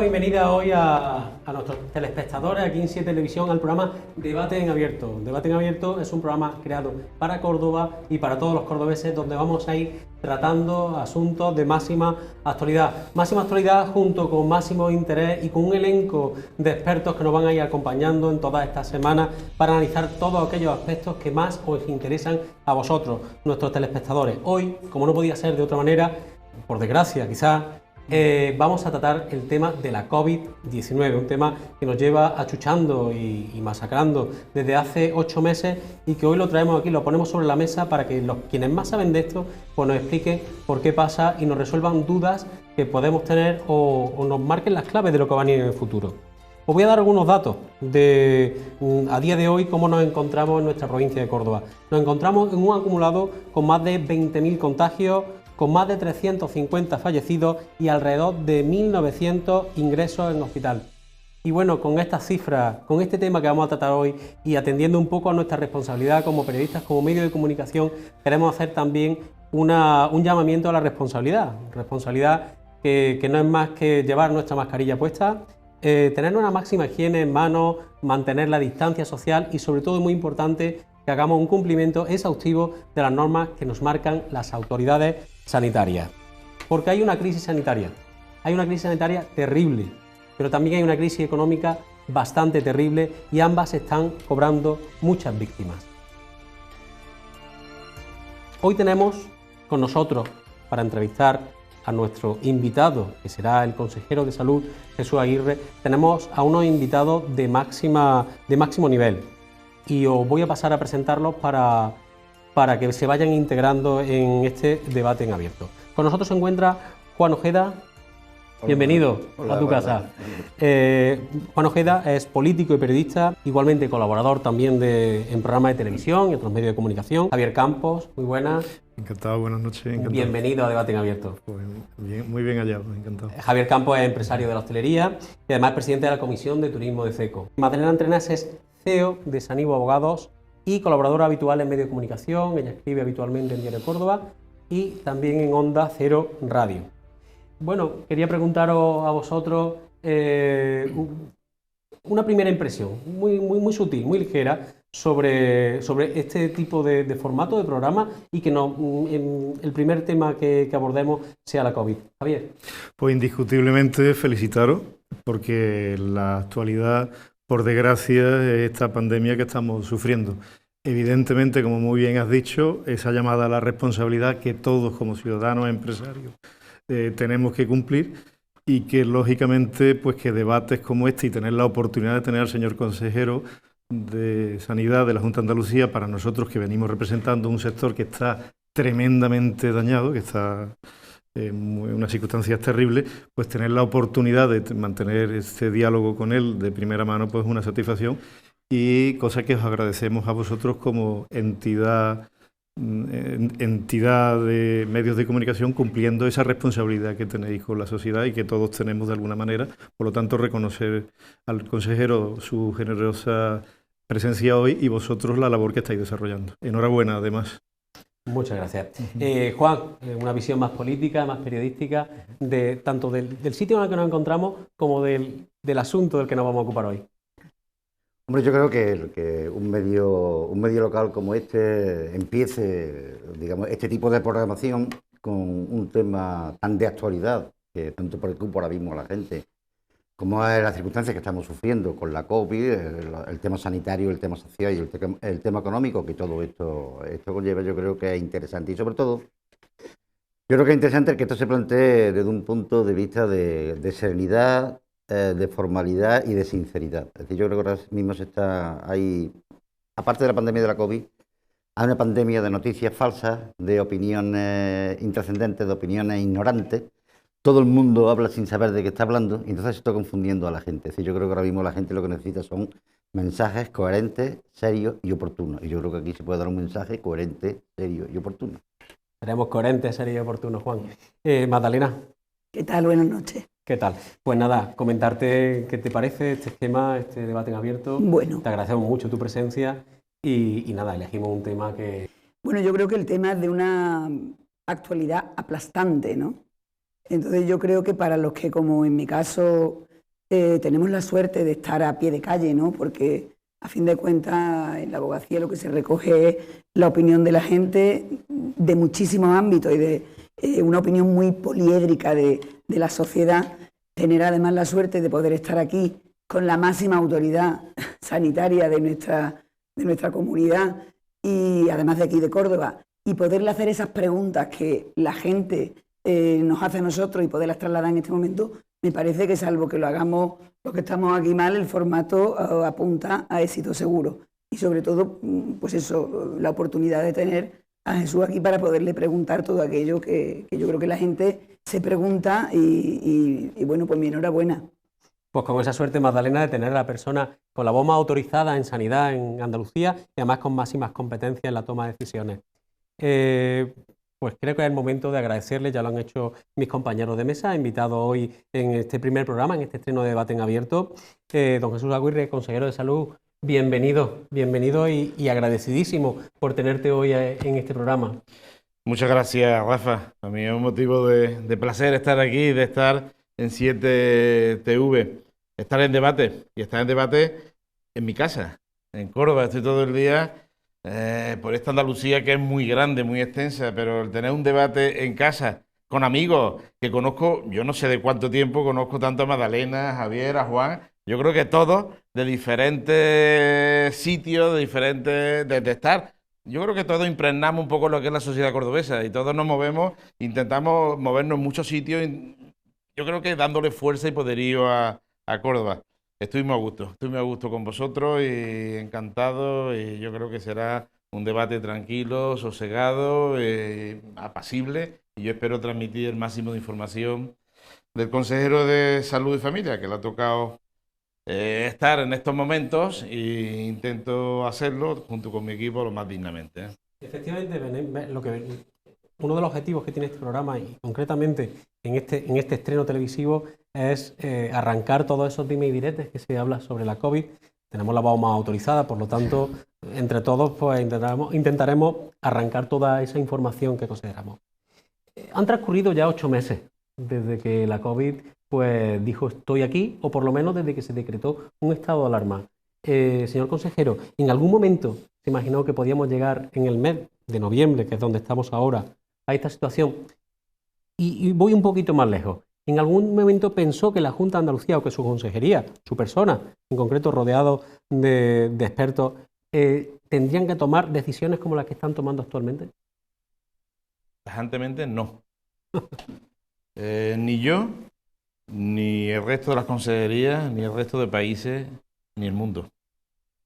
bienvenida hoy a nuestros telespectadores aquí en 7 Televisión al programa Debate en Abierto. Debate en Abierto es un programa creado para Córdoba y para todos los cordobeses, donde vamos a ir tratando asuntos de máxima actualidad. Máxima actualidad junto con máximo interés y con un elenco de expertos que nos van a ir acompañando en todas estas semanas para analizar todos aquellos aspectos que más os interesan a vosotros, nuestros telespectadores. Hoy, como no podía ser de otra manera, por desgracia quizás, vamos a tratar el tema de la COVID-19, un tema que nos lleva achuchando y masacrando desde hace 8 meses y que hoy lo traemos aquí, lo ponemos sobre la mesa para que quienes más saben de esto pues nos expliquen por qué pasa y nos resuelvan dudas que podemos tener o nos marquen las claves de lo que va a venir en el futuro. Os voy a dar algunos datos de a día de hoy cómo nos encontramos en nuestra provincia de Córdoba. Nos encontramos en un acumulado con más de 20.000 contagios, con más de 350 fallecidos y alrededor de 1.900 ingresos en hospital. Y bueno, con estas cifras, con este tema que vamos a tratar hoy y atendiendo un poco a nuestra responsabilidad como periodistas, como medio de comunicación, queremos hacer también un llamamiento a la responsabilidad. Responsabilidad que no es más que llevar nuestra mascarilla puesta, tener una máxima higiene en manos, mantener la distancia social y sobre todo, muy importante, que hagamos un cumplimiento exhaustivo de las normas que nos marcan las autoridades sanitarias. Porque hay una crisis sanitaria terrible, pero también hay una crisis económica bastante terrible y ambas están cobrando muchas víctimas. Hoy tenemos con nosotros para entrevistar a nuestro invitado, que será el consejero de Salud, Jesús Aguirre. Tenemos a unos invitados de máximo nivel y os voy a pasar a presentarlos para que se vayan integrando en este debate en abierto. Con nosotros se encuentra Juan Ojeda. Hola, bienvenido a tu casa. Juan Ojeda es político y periodista, igualmente colaborador también en programas de televisión y otros medios de comunicación. Javier Campos, muy buenas. Encantado, buenas noches. Encantado. Bienvenido a Debate en Abierto. Pues bien, muy bien hallado, encantado. Javier Campos es empresario de la hostelería y además presidente de la Comisión de Turismo de CECO. Magdalena Entrenas es CEO de Sanivo Abogados y colaboradora habitual en medios de comunicación. Ella escribe habitualmente en Diario Córdoba y también en Onda Cero Radio. Bueno, quería preguntaros a vosotros una primera impresión, muy sutil, muy ligera, sobre este tipo de formato de programa y que el primer tema que abordemos sea la COVID. Javier. Pues indiscutiblemente felicitaros, porque la actualidad, por desgracia, es esta pandemia que estamos sufriendo. Evidentemente, como muy bien has dicho, esa llamada a la responsabilidad que todos como ciudadanos empresarios tenemos que cumplir y que lógicamente pues que debates como este y tener la oportunidad de tener al señor consejero de Sanidad de la Junta de Andalucía, para nosotros que venimos representando un sector que está tremendamente dañado, que está en unas circunstancias terribles, pues tener la oportunidad de mantener este diálogo con él de primera mano pues es una satisfacción y cosa que os agradecemos a vosotros como entidad de medios de comunicación, cumpliendo esa responsabilidad que tenéis con la sociedad y que todos tenemos de alguna manera. Por lo tanto, reconocer al consejero su generosa presencia hoy y vosotros la labor que estáis desarrollando. Enhorabuena, además. Muchas gracias. Juan, una visión más política, más periodística, tanto del sitio en el que nos encontramos como del asunto del que nos vamos a ocupar hoy. Hombre, yo creo que un medio local como este empiece, digamos, este tipo de programación con un tema tan de actualidad que tanto preocupa ahora mismo a la gente, como es las circunstancias que estamos sufriendo con la COVID, el tema sanitario, el tema social y el tema económico que todo esto conlleva. Yo creo que es interesante y sobre todo yo creo que es interesante que esto se plantee desde un punto de vista de serenidad, de formalidad y de sinceridad. Es decir, yo creo que ahora mismo hay, aparte de la pandemia de la COVID, hay una pandemia de noticias falsas, de opiniones intrascendentes, de opiniones ignorantes. Todo el mundo habla sin saber de qué está hablando y entonces se está confundiendo a la gente. Es decir, yo creo que ahora mismo la gente lo que necesita son mensajes coherentes, serios y oportunos. Y yo creo que aquí se puede dar un mensaje coherente, serio y oportuno. Seremos coherentes, serios y oportunos, Juan. Magdalena. ¿Qué tal? Buenas noches. ¿Qué tal? Pues nada, comentarte qué te parece este esquema, este debate en abierto. Bueno. Te agradecemos mucho tu presencia y nada, elegimos un tema que... Bueno, yo creo que el tema es de una actualidad aplastante, ¿no? Entonces yo creo que para los que, como en mi caso, tenemos la suerte de estar a pie de calle, ¿no? Porque a fin de cuentas en la abogacía lo que se recoge es la opinión de la gente de muchísimos ámbitos y de una opinión muy poliédrica de la sociedad. Tener además la suerte de poder estar aquí con la máxima autoridad sanitaria de nuestra comunidad y además de aquí de Córdoba, y poderle hacer esas preguntas que la gente nos hace a nosotros y poderlas trasladar en este momento, me parece que salvo que lo hagamos los que estamos aquí mal, el formato apunta a éxito seguro. Y sobre todo, pues eso, la oportunidad de tener a Jesús aquí para poderle preguntar todo aquello que yo creo que la gente se pregunta y bueno, pues mi enhorabuena. Pues con esa suerte, Magdalena, de tener a la persona con la voz más autorizada en sanidad en Andalucía y además con máximas competencias en la toma de decisiones. Pues creo que es el momento de agradecerle, ya lo han hecho mis compañeros de mesa, invitados hoy en este primer programa, en este estreno de Debate en Abierto. Don Jesús Aguirre, consejero de Salud, bienvenido y agradecidísimo por tenerte hoy en este programa. Muchas gracias, Rafa. A mí es un motivo de placer estar aquí, de estar en 7TV, estar en debate y estar en debate en mi casa, en Córdoba. Estoy todo el día por esta Andalucía que es muy grande, muy extensa, pero el tener un debate en casa con amigos que conozco, yo no sé de cuánto tiempo, conozco tanto a Magdalena, a Javier, a Juan, yo creo que todos de diferentes sitios, de diferentes, de estar. Yo creo que todos impregnamos un poco lo que es la sociedad cordobesa y todos nos movemos, intentamos movernos en muchos sitios, yo creo que dándole fuerza y poderío a Córdoba. Estoy muy a gusto con vosotros y encantado, y yo creo que será un debate tranquilo, sosegado, apacible, y yo espero transmitir el máximo de información del consejero de Salud y Familia, que le ha tocado estar en estos momentos, e intento hacerlo junto con mi equipo lo más dignamente. Efectivamente, uno de los objetivos que tiene este programa y concretamente en este estreno televisivo es arrancar todos esos dime y diretes que se habla sobre la COVID. Tenemos la voz más autorizada, por lo tanto, entre todos pues intentaremos arrancar toda esa información que consideramos. Han transcurrido ya 8 meses desde que la COVID pues dijo estoy aquí, o por lo menos desde que se decretó un estado de alarma. Señor consejero, ¿en algún momento se imaginó que podíamos llegar en el mes de noviembre, que es donde estamos ahora, a esta situación? Y voy un poquito más lejos. ¿En algún momento pensó que la Junta de Andalucía o que su consejería, su persona, en concreto rodeado de expertos, tendrían que tomar decisiones como las que están tomando actualmente? Tajantemente no. Ni yo, ni el resto de las consejerías, ni el resto de países, ni el mundo.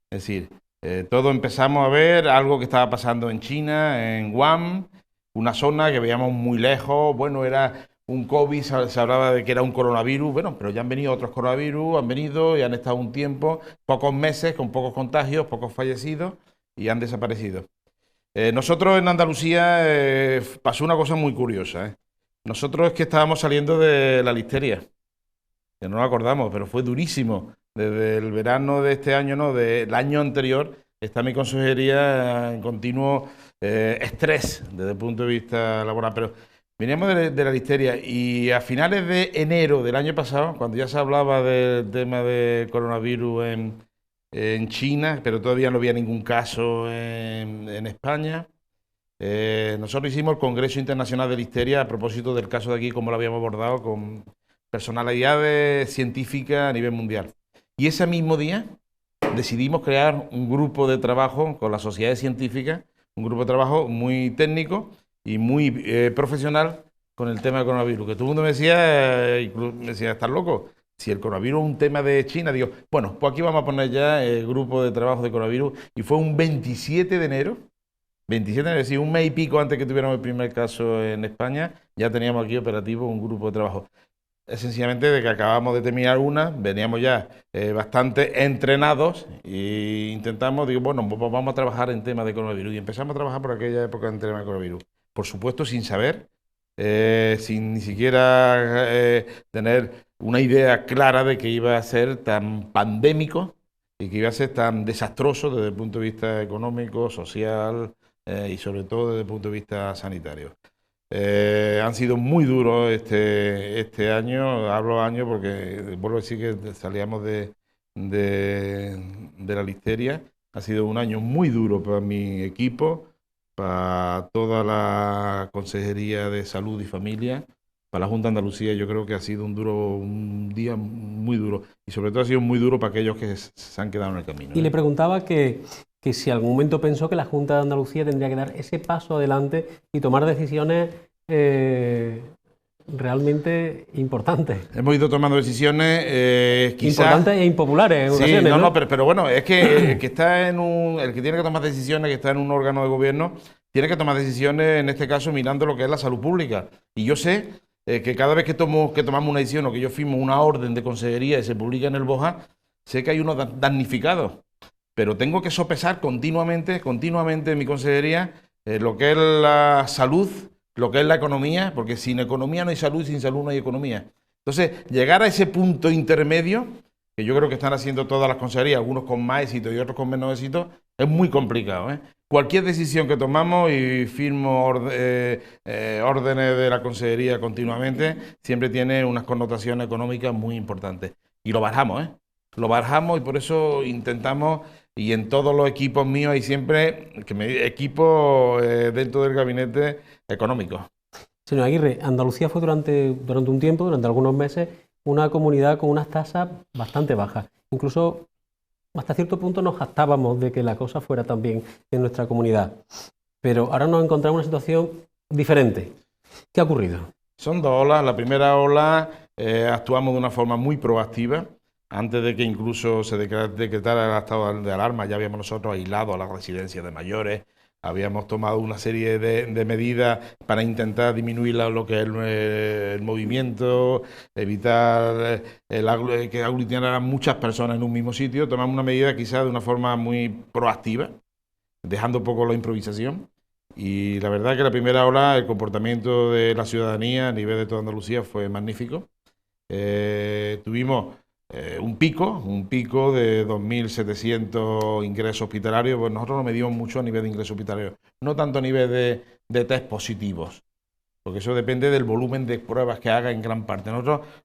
Es decir, todos empezamos a ver algo que estaba pasando en China, en Wuhan, una zona que veíamos muy lejos. Bueno, era un COVID, se hablaba de que era un coronavirus, bueno, pero ya han venido otros coronavirus, han venido y han estado un tiempo, pocos meses, con pocos contagios, pocos fallecidos, y han desaparecido. Nosotros en Andalucía pasó una cosa muy curiosa. Nosotros es que estábamos saliendo de la listeria, que no nos acordamos, pero fue durísimo. Desde el verano de este año, no, del año anterior, está mi consejería en continuo estrés desde el punto de vista laboral. Pero veníamos de la listeria y a finales de enero del año pasado, cuando ya se hablaba del tema del coronavirus en China, pero todavía no había ningún caso en España, nosotros hicimos el Congreso Internacional de Listeria a propósito del caso de aquí, como lo habíamos abordado, con personalidades científicas a nivel mundial. Y ese mismo día decidimos crear un grupo de trabajo con las sociedades científicas, un grupo de trabajo muy técnico y muy profesional con el tema del coronavirus, que todo el mundo me decía, ¿estás loco? Si el coronavirus es un tema de China, digo, bueno, pues aquí vamos a poner ya el grupo de trabajo de coronavirus, y fue un 27 de enero, es decir, un mes y pico antes que tuviéramos el primer caso en España, ya teníamos aquí operativo un grupo de trabajo. Sencillamente de que acabamos de terminar una, veníamos ya bastante entrenados e intentamos, digo, bueno, pues vamos a trabajar en temas de coronavirus. Y empezamos a trabajar por aquella época en temas de coronavirus. Por supuesto, sin saber, sin ni siquiera tener una idea clara de que iba a ser tan pandémico y que iba a ser tan desastroso desde el punto de vista económico, social y sobre todo desde el punto de vista sanitario. Han sido muy duros este año, hablo año porque vuelvo a decir que salíamos de la listeria. Ha sido un año muy duro para mi equipo, para toda la Consejería de Salud y Familia, para la Junta de Andalucía. Yo creo que ha sido un día muy duro y sobre todo ha sido muy duro para aquellos que se han quedado en el camino. Y le preguntaba que si algún momento pensó que la Junta de Andalucía tendría que dar ese paso adelante y tomar decisiones realmente importantes. Hemos ido tomando decisiones quizás... Importantes e impopulares en ocasiones, ¿no? Pero bueno, es que el que tiene que tomar decisiones, que está en un órgano de gobierno, tiene que tomar decisiones, en este caso, mirando lo que es la salud pública. Y yo sé que cada vez que tomamos una decisión o que yo firmo una orden de consejería y se publica en el BOJA, sé que hay unos damnificados. Pero tengo que sopesar continuamente en mi consejería lo que es la salud, lo que es la economía, porque sin economía no hay salud y sin salud no hay economía. Entonces, llegar a ese punto intermedio, que yo creo que están haciendo todas las consejerías, algunos con más éxito y otros con menos éxito, es muy complicado, ¿eh? Cualquier decisión que tomamos, y firmo órdenes de la consejería continuamente, siempre tiene unas connotaciones económicas muy importantes. Y lo barajamos, ¿eh? Lo barajamos y por eso intentamos, y en todos los equipos míos hay siempre equipos dentro del gabinete económico. Señor Aguirre, Andalucía fue durante un tiempo, durante algunos meses, una comunidad con unas tasas bastante bajas. Incluso hasta cierto punto nos jactábamos de que la cosa fuera tan bien en nuestra comunidad. Pero ahora nos encontramos en una situación diferente. ¿Qué ha ocurrido? Son dos olas. La primera ola actuamos de una forma muy proactiva. Antes de que incluso se decretara el estado de alarma, ya habíamos nosotros aislado a las residencias de mayores, habíamos tomado una serie de medidas para intentar disminuir lo que es el movimiento, evitar que aglutinaran muchas personas en un mismo sitio. Tomamos una medida quizás de una forma muy proactiva, dejando poco la improvisación. Y la verdad que la primera ola, el comportamiento de la ciudadanía a nivel de toda Andalucía fue magnífico. Tuvimos un pico de 2.700 ingresos hospitalarios. Pues nosotros nos medimos mucho a nivel de ingresos hospitalarios, no tanto a nivel de test positivos, porque eso depende del volumen de pruebas que haga en gran parte. A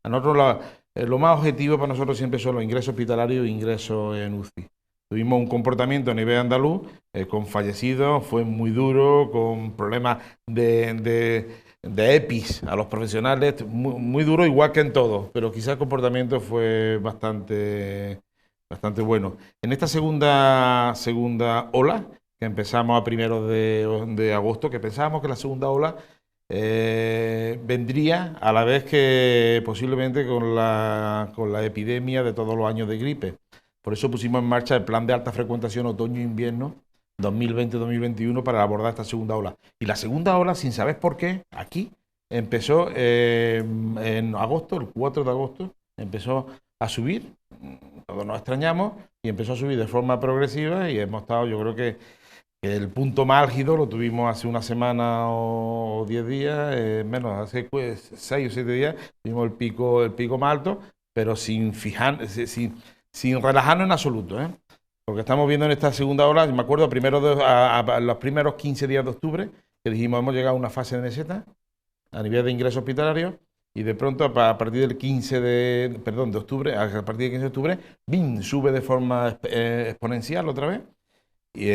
nosotros lo más objetivo para nosotros siempre son los ingresos hospitalarios e ingresos en UCI. Tuvimos un comportamiento a nivel andaluz con fallecidos, fue muy duro, con problemas de EPIs a los profesionales, muy duro, igual que en todo, pero quizás el comportamiento fue bastante bueno. En esta segunda ola, que empezamos a primeros de agosto, que pensábamos que la segunda ola vendría a la vez que posiblemente con la epidemia de todos los años de gripe. Por eso pusimos en marcha el plan de alta frecuentación otoño-invierno 2020-2021 para abordar esta segunda ola. Y la segunda ola, sin saber por qué, aquí empezó en agosto, el 4 de agosto, empezó a subir, todos nos extrañamos, y empezó a subir de forma progresiva y hemos estado, yo creo que el punto más álgido lo tuvimos hace una semana o 10 días, hace 6 o 7 días, tuvimos el pico más alto, pero sin relajarnos en absoluto, ¿eh? Porque estamos viendo en esta segunda ola, me acuerdo a los primeros 15 días de octubre, que dijimos hemos llegado a una fase de meseta a nivel de ingresos hospitalarios, y de pronto a partir del 15 de octubre, a partir del 15 de octubre, ¡bim!, sube de forma exponencial otra vez. Y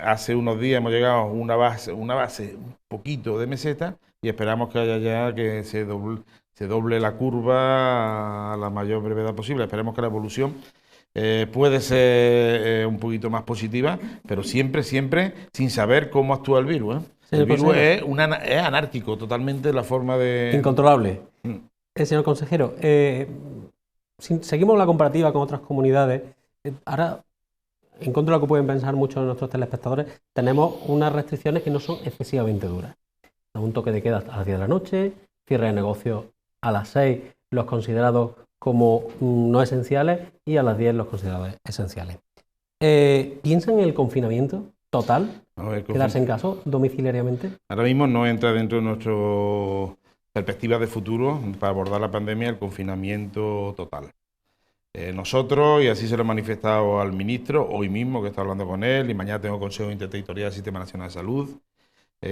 hace unos días hemos llegado a una base un poquito de meseta, y esperamos que haya ya que se doble la curva a la mayor brevedad posible. Esperemos que la evolución puede ser un poquito más positiva, pero siempre sin saber cómo actúa el virus, ¿eh? El virus es anárquico totalmente, la forma de... Incontrolable. Señor consejero, seguimos la comparativa con otras comunidades. Ahora, en contra de lo que pueden pensar muchos de nuestros telespectadores, tenemos unas restricciones que no son excesivamente duras. Un toque de queda a las 10 de la noche, cierre de negocios a las 6, los considerados como no esenciales, y a las 10 los considerados esenciales. ¿Piensan en el confinamiento total? ¿Quedarse en casa domiciliariamente? Ahora mismo no entra dentro de nuestra perspectiva de futuro para abordar la pandemia el confinamiento total. Nosotros, y así se lo he manifestado al ministro, hoy mismo que está hablando con él, y mañana tengo consejo interterritorial del Sistema Nacional de Salud,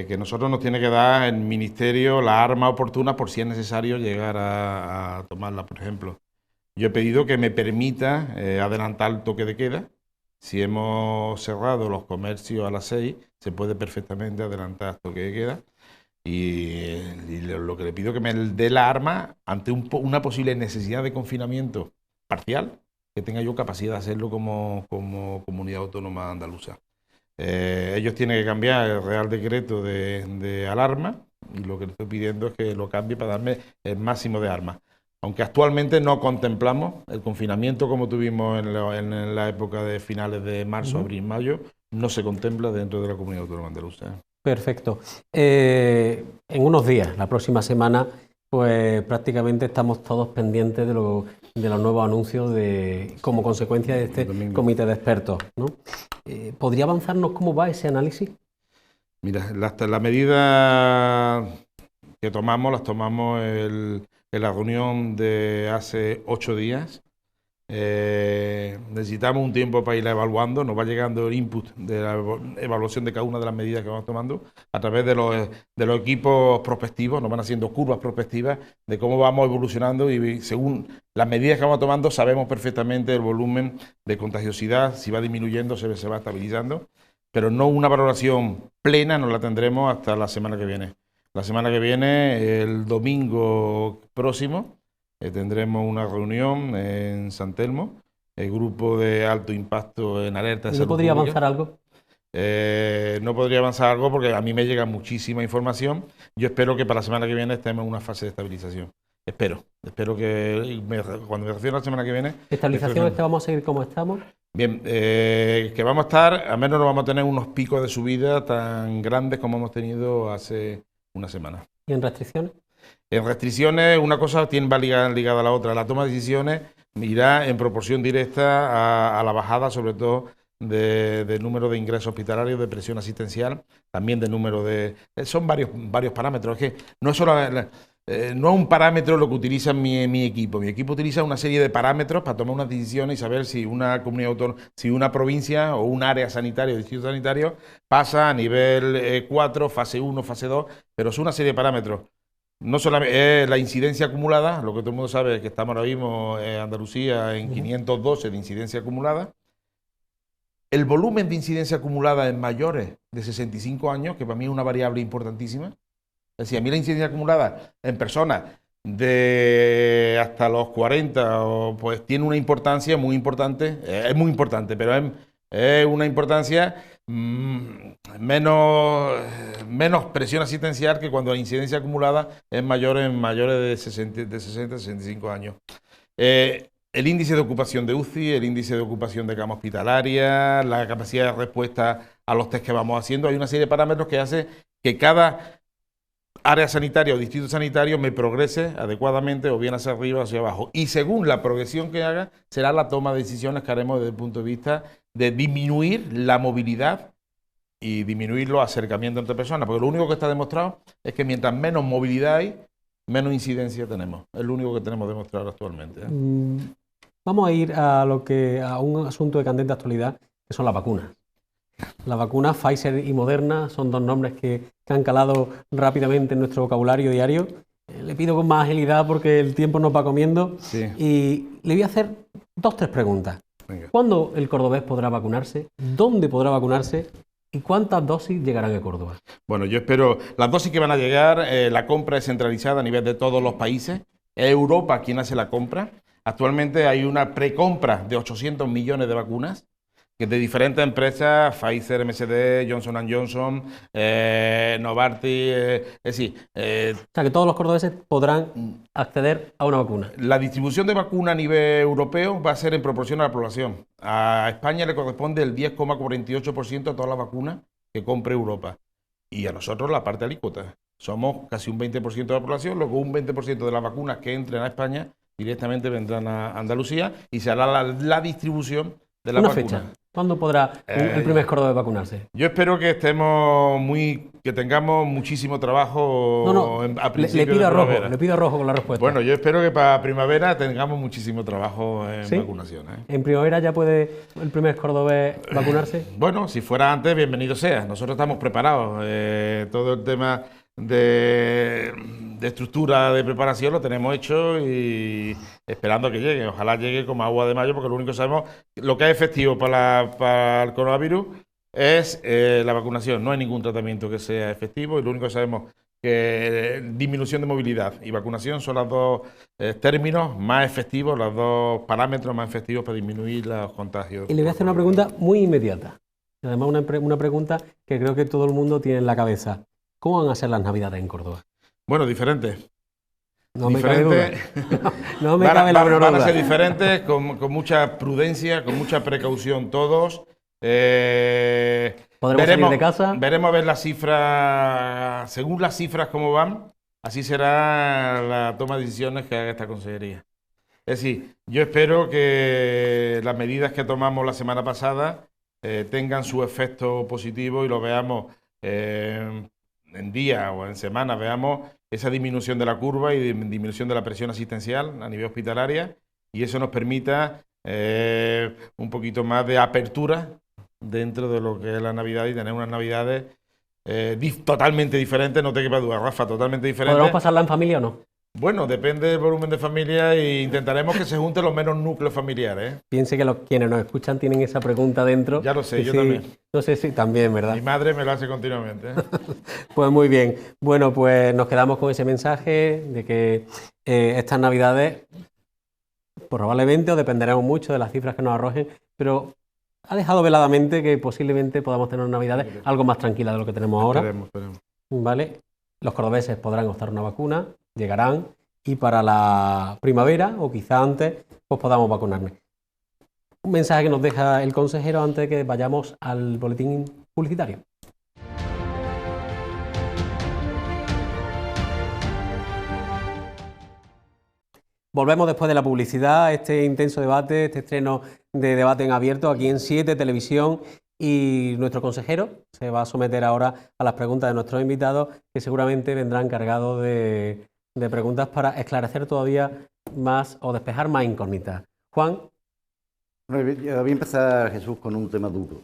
que nosotros nos tiene que dar el Ministerio la arma oportuna por si es necesario llegar a tomarla, por ejemplo. Yo he pedido que me permita adelantar el toque de queda. Si hemos cerrado los comercios a las 6, se puede perfectamente adelantar el toque de queda. Y lo que le pido es que me dé la arma ante una posible necesidad de confinamiento parcial, que tenga yo capacidad de hacerlo como comunidad autónoma andaluza. Ellos tienen que cambiar el Real Decreto de alarma y lo que le estoy pidiendo es que lo cambie para darme el máximo de armas. Aunque actualmente no contemplamos el confinamiento como tuvimos en la época de finales de marzo, abril, mayo, no se contempla dentro de la comunidad autónoma andaluza. Perfecto. En unos días, la próxima semana, pues prácticamente estamos todos pendientes de los nuevos anuncios como consecuencia de este comité de expertos, ¿no? ¿Podría avanzarnos cómo va ese análisis? Mira, las medidas que tomamos, las tomamos en la reunión de hace 8 días. Necesitamos un tiempo para irla evaluando, nos va llegando el input de la evaluación de cada una de las medidas que vamos tomando a través de los equipos prospectivos, nos van haciendo curvas prospectivas de cómo vamos evolucionando y según las medidas que vamos tomando sabemos perfectamente el volumen de contagiosidad, si va disminuyendo, se va estabilizando, pero no una valoración plena, no la tendremos hasta la semana que viene. La semana que viene, el domingo próximo, tendremos una reunión en San Telmo, el grupo de alto impacto en alerta de salud pública. ¿No podría avanzar algo? No podría avanzar algo porque a mí me llega muchísima información. Yo espero que para la semana que viene estemos en una fase de estabilización. Espero que cuando me refiero a la semana que viene... ¿Estabilización es que vamos a seguir como estamos? Bien, que vamos a estar, al menos no vamos a tener unos picos de subida tan grandes como hemos tenido hace una semana. ¿Y en restricciones? En restricciones, una cosa va ligada a la otra. La toma de decisiones irá en proporción directa a la bajada, sobre todo, del número de ingresos hospitalarios, de presión asistencial, también del número de... Son varios parámetros. Es que no es solo... no es un parámetro lo que utiliza mi equipo. Mi equipo utiliza una serie de parámetros para tomar unas decisiones y saber si una comunidad autónoma, si una provincia o un área sanitaria o distrito sanitario pasa a nivel 4, fase 1, fase 2, pero es una serie de parámetros. No solamente es la incidencia acumulada, lo que todo el mundo sabe es que estamos ahora mismo en Andalucía en 512 de incidencia acumulada. El volumen de incidencia acumulada en mayores de 65 años, que para mí es una variable importantísima. Es decir, a mí la incidencia acumulada en personas de hasta los 40, pues tiene una importancia muy importante, es muy importante, pero es una importancia menos presión asistencial que cuando la incidencia acumulada es mayor en mayores de 60 65 años. El índice de ocupación de UCI, el índice de ocupación de cama hospitalaria, la capacidad de respuesta a los test que vamos haciendo, hay una serie de parámetros que hace que cada área sanitaria o distrito sanitario me progrese adecuadamente o bien hacia arriba o hacia abajo. Y según la progresión que haga, será la toma de decisiones que haremos desde el punto de vista de disminuir la movilidad y disminuir los acercamientos entre personas. Porque lo único que está demostrado es que mientras menos movilidad hay, menos incidencia tenemos. Es lo único que tenemos demostrado actualmente. Vamos a ir a un asunto de candente actualidad, que son las vacunas. Las vacunas Pfizer y Moderna son dos nombres que han calado rápidamente en nuestro vocabulario diario. Le pido con más agilidad porque el tiempo nos va comiendo. Sí. Y le voy a hacer 2 o 3 preguntas. Venga. ¿Cuándo el cordobés podrá vacunarse? ¿Dónde podrá vacunarse? ¿Y cuántas dosis llegarán a Córdoba? Bueno, yo espero, las dosis que van a llegar, la compra es centralizada a nivel de todos los países. Es Europa quien hace la compra. Actualmente hay una precompra de 800 millones de vacunas que de diferentes empresas, Pfizer, MSD, Johnson & Johnson, Novartis, es decir... o sea, que todos los cordobeses podrán acceder a una vacuna. La distribución de vacuna a nivel europeo va a ser en proporción a la población. A España le corresponde el 10,48% de todas las vacunas que compre Europa. Y a nosotros la parte alícuota. Somos casi un 20% de la población, luego un 20% de las vacunas que entren a España directamente vendrán a Andalucía y se hará la distribución de la Una vacuna. fecha. ¿Cuándo podrá el primer cordobés vacunarse? Yo espero que que tengamos muchísimo trabajo No, a le principios de pido a rojo, primavera. le pido a rojo con la respuesta. Bueno, yo espero que para primavera tengamos muchísimo trabajo en ¿Sí? vacunación. ¿En primavera ya puede el primer cordobés vacunarse? Bueno, si fuera antes, bienvenido sea. Nosotros estamos preparados. Todo el tema de estructura de preparación lo tenemos hecho y esperando a que llegue. Ojalá llegue como agua de mayo, porque lo único que sabemos, lo que es efectivo para el coronavirus es la vacunación. No hay ningún tratamiento que sea efectivo y lo único que sabemos que disminución de movilidad y vacunación son los dos términos más efectivos, los dos parámetros más efectivos para disminuir los contagios. Y le voy a hacer una pregunta muy inmediata. Además, una pregunta que creo que todo el mundo tiene en la cabeza. ¿Cómo van a ser las Navidades en Córdoba? Bueno, diferentes. No me cabe duda. No me cabe la menor Van a duda. ser diferentes, con mucha prudencia, con mucha precaución todos. ¿Podremos salir de casa? Veremos a ver las cifras, según las cifras cómo van, así será la toma de decisiones que haga esta consejería. Es decir, yo espero que las medidas que tomamos la semana pasada tengan su efecto positivo y lo veamos en días o en semanas, veamos esa disminución de la curva y disminución de la presión asistencial a nivel hospitalaria y eso nos permita un poquito más de apertura dentro de lo que es la Navidad y tener unas Navidades totalmente diferentes, no te quepa duda, Rafa, totalmente diferentes. ¿Podremos pasarla en familia o no? Bueno, depende del volumen de familia e intentaremos que se junten los menos núcleos familiares. Piense que quienes nos escuchan tienen esa pregunta dentro. Ya lo sé, que yo sí, también. No sé si también, ¿verdad? Mi madre me lo hace continuamente. Pues muy bien. Bueno, pues nos quedamos con ese mensaje de que estas Navidades probablemente, o dependeremos mucho de las cifras que nos arrojen, pero ha dejado veladamente que posiblemente podamos tener Navidades algo más tranquilas de lo que tenemos ahora. Esperemos. ¿Vale? Los cordobeses podrán optar una vacuna, llegarán, y para la primavera, o quizá antes, pues podamos vacunarnos. Un mensaje que nos deja el consejero antes de que vayamos al boletín publicitario. Volvemos después de la publicidad, este intenso debate, este estreno de Debate en Abierto aquí en 7 Televisión, y nuestro consejero se va a someter ahora a las preguntas de nuestros invitados, que seguramente vendrán cargados de preguntas para esclarecer todavía más o despejar más incógnitas. Juan. Bueno, yo voy a empezar, Jesús, con un tema duro,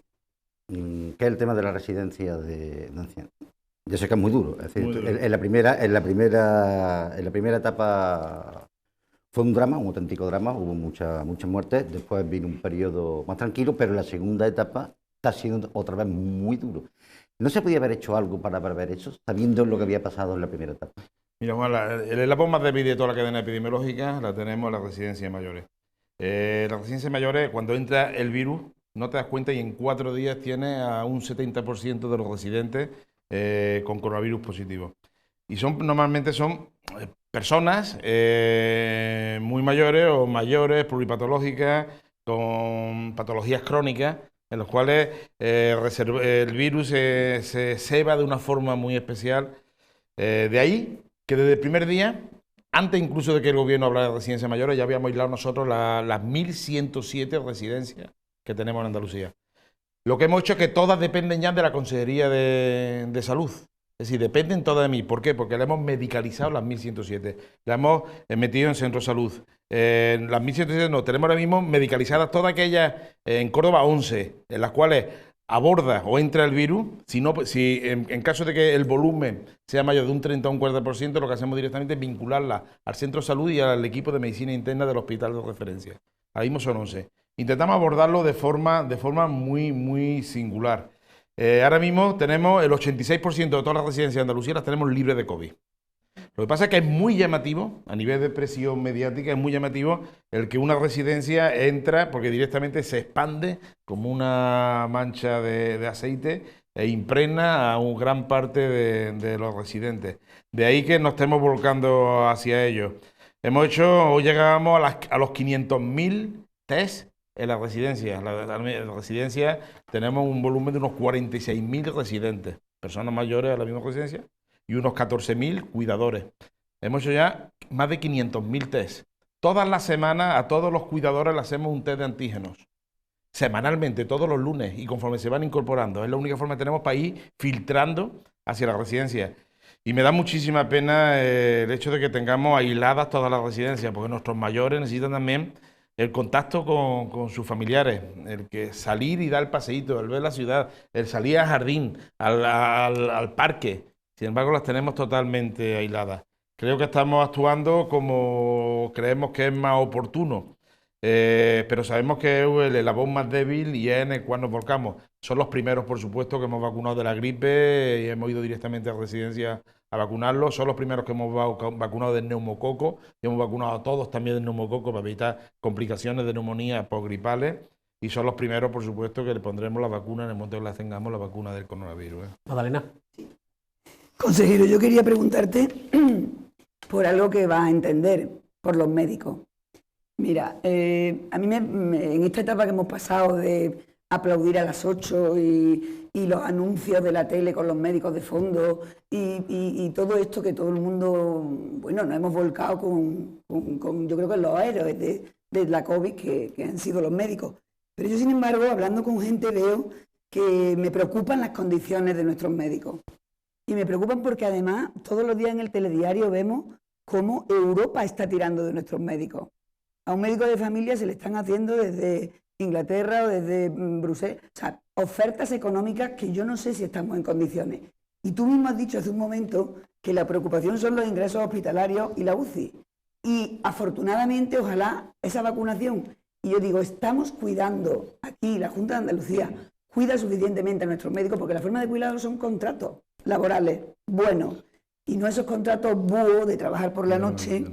que es el tema de la residencia de ancianos. Yo sé que es muy duro, es decir, en la primera etapa fue un drama, un auténtico drama, hubo muchas muertes, después vino un periodo más tranquilo, pero la segunda etapa está siendo otra vez muy duro. ¿No se podía haber hecho algo para prever eso, sabiendo lo que había pasado en la primera etapa? Mira, Juan, el eslabón más débil de toda la cadena epidemiológica la tenemos en las residencias mayores. Las residencias mayores, cuando entra el virus, no te das cuenta y en 4 días tienes a un 70% de los residentes con coronavirus positivo. Y normalmente son personas muy mayores o mayores, pluripatológicas, con patologías crónicas, en los cuales el virus se ceba de una forma muy especial. De ahí que desde el primer día, antes incluso de que el gobierno hablara de residencias mayores, ya habíamos aislado nosotros las 1.107 residencias que tenemos en Andalucía. Lo que hemos hecho es que todas dependen ya de la Consejería de Salud. Es decir, dependen todas de mí. ¿Por qué? Porque le hemos medicalizado las 1.107. La hemos metido en centro de salud. Las 1.107 no, tenemos ahora mismo medicalizadas todas aquellas, en Córdoba 11, en las cuales aborda o entra el virus. Si en caso de que el volumen sea mayor de un 30 o un 40%, lo que hacemos directamente es vincularla al centro de salud y al equipo de medicina interna del hospital de referencia. Ahí mismo son 11. Intentamos abordarlo de forma muy, muy singular. Ahora mismo tenemos el 86% de todas las residencias de Andalucía las tenemos libres de COVID. Lo que pasa es que es muy llamativo, a nivel de presión mediática, es muy llamativo el que una residencia entra porque directamente se expande como una mancha de aceite e impregna a una gran parte de los residentes. De ahí que nos estemos volcando hacia ellos. Hoy llegábamos a los 500.000 test en las residencias. En la residencia tenemos un volumen de unos 46.000 residentes, personas mayores a la misma residencia, y unos 14.000 cuidadores. Hemos hecho ya más de 500.000 test. Todas las semanas a todos los cuidadores le hacemos un test de antígenos. semanalmente, todos los lunes, y conforme se van incorporando. Es la única forma que tenemos para ir filtrando hacia la residencia. Y me da muchísima pena el hecho de que tengamos aisladas todas las residencias, porque nuestros mayores necesitan también el contacto con sus familiares, el que salir y dar el paseíto, el ver la ciudad, el salir al jardín, al parque. Sin embargo, las tenemos totalmente aisladas. Creo que estamos actuando como creemos que es más oportuno, pero sabemos que es el eslabón más débil y es en el cual nos volcamos. Son los primeros, por supuesto, que hemos vacunado de la gripe y hemos ido directamente a residencias a vacunarlos. Son los primeros que hemos vacunado del neumococo y hemos vacunado a todos también del neumococo para evitar complicaciones de neumonía posgripales. Y son los primeros, por supuesto, que le pondremos la vacuna en el momento que la tengamos, la vacuna del coronavirus. Magdalena. Consejero, yo quería preguntarte por algo que vas a entender, por los médicos. Mira, a mí en esta etapa que hemos pasado de aplaudir a las 8 y los anuncios de la tele con los médicos de fondo y todo esto que todo el mundo, bueno, nos hemos volcado con yo creo que los héroes de la COVID que han sido los médicos. Pero yo, sin embargo, hablando con gente, veo que me preocupan las condiciones de nuestros médicos. Y me preocupan porque además todos los días en el telediario vemos cómo Europa está tirando de nuestros médicos. A un médico de familia se le están haciendo desde Inglaterra o desde Bruselas, o sea, ofertas económicas que yo no sé si estamos en condiciones. Y tú mismo has dicho hace un momento que la preocupación son los ingresos hospitalarios y la UCI. Y afortunadamente, ojalá esa vacunación, y yo digo, estamos cuidando aquí, la Junta de Andalucía cuida suficientemente a nuestros médicos porque la forma de cuidarlos son contratos laborales buenos y no esos contratos búhos de trabajar por la noche,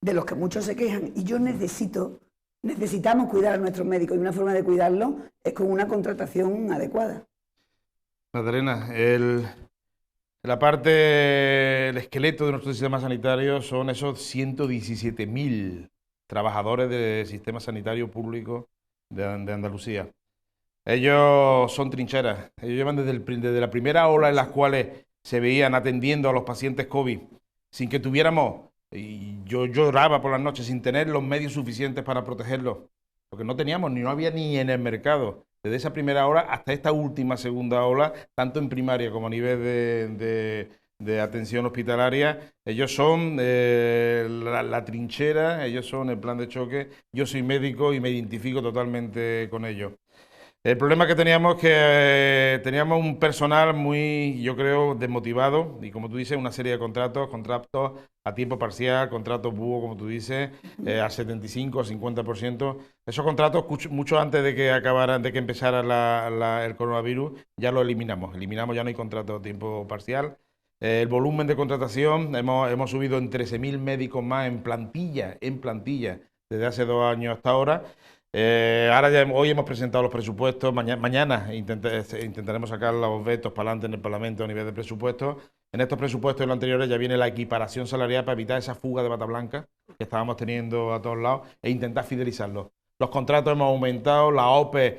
de los que muchos se quejan. Y yo necesitamos cuidar a nuestros médicos y una forma de cuidarlos es con una contratación adecuada. Magdalena, el esqueleto de nuestro sistema sanitario son esos 117.000 trabajadores del sistema sanitario público de Andalucía. Ellos son trincheras, ellos llevan desde la primera ola en las cuales se veían atendiendo a los pacientes COVID sin que tuviéramos, y yo lloraba por las noches sin tener los medios suficientes para protegerlos, porque no teníamos, no había ni en el mercado. Desde esa primera ola hasta esta última segunda ola, tanto en primaria como a nivel de atención hospitalaria, ellos son la trinchera, ellos son el plan de choque. Yo soy médico y me identifico totalmente con ellos. El problema que teníamos es que teníamos un personal muy, yo creo, desmotivado y, como tú dices, una serie de contratos a tiempo parcial, contratos búho, como tú dices, al 75 o 50%. Esos contratos, mucho antes de que empezara el coronavirus, ya los eliminamos. Ya no hay contratos a tiempo parcial. El volumen de contratación, hemos subido en 13.000 médicos más en plantilla, desde hace 2 años hasta ahora. Hoy hemos presentado los presupuestos, mañana intentaremos sacar los vetos para adelante en el Parlamento a nivel de presupuestos. En estos presupuestos y los anteriores ya viene la equiparación salarial para evitar esa fuga de bata blanca que estábamos teniendo a todos lados e intentar fidelizarlos. Los contratos hemos aumentado, la OPE,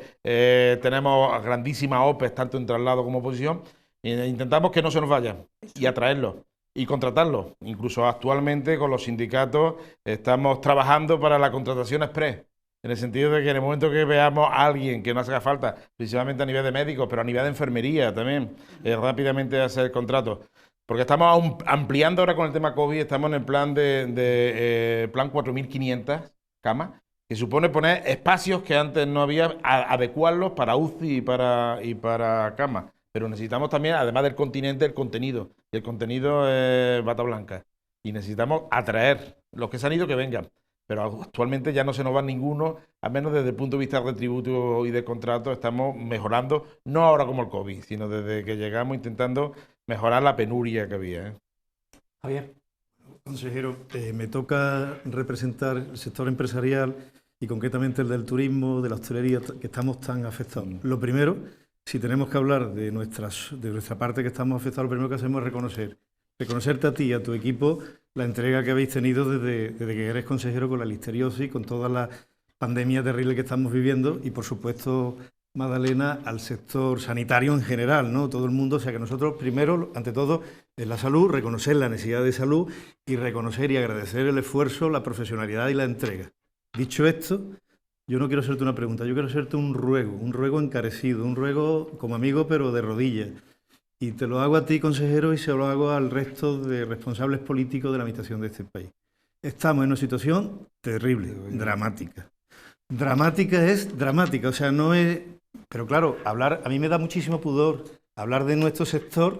tenemos grandísimas OPE, tanto en traslado como oposición, e intentamos que no se nos vayan y atraerlos y contratarlos. Incluso actualmente con los sindicatos estamos trabajando para la contratación express. En el sentido de que en el momento que veamos a alguien que no haga falta, principalmente a nivel de médicos, pero a nivel de enfermería también, rápidamente hacer contratos. Porque estamos ampliando ahora con el tema COVID, estamos en el plan plan 4.500 camas, que supone poner espacios que antes no había, adecuarlos para UCI y para camas. Pero necesitamos también, además del continente, el contenido. Y el contenido es bata blanca. Y necesitamos atraer los que se han ido, que vengan. Pero actualmente ya no se nos va ninguno, al menos desde el punto de vista retributivo y de contrato estamos mejorando, no ahora como el COVID, sino desde que llegamos intentando mejorar la penuria que había. Javier. Consejero, me toca representar el sector empresarial y concretamente el del turismo, de la hostelería, que estamos tan afectados. Lo primero, si tenemos que hablar de nuestra parte que estamos afectados, lo primero que hacemos es reconocerte a ti y a tu equipo la entrega que habéis tenido desde que eres consejero con la listeriosis, con toda la pandemia terrible que estamos viviendo y, por supuesto, Magdalena, al sector sanitario en general, ¿no? Todo el mundo, o sea que nosotros primero, ante todo, es la salud, reconocer la necesidad de salud y reconocer y agradecer el esfuerzo, la profesionalidad y la entrega. Dicho esto, yo no quiero hacerte una pregunta, yo quiero hacerte un ruego encarecido, un ruego como amigo pero de rodillas. Y te lo hago a ti, consejero, y se lo hago al resto de responsables políticos de la administración de este país. Estamos en una situación terrible, dramática. Dramática es dramática, o sea, no es... Pero claro, a mí me da muchísimo pudor hablar de nuestro sector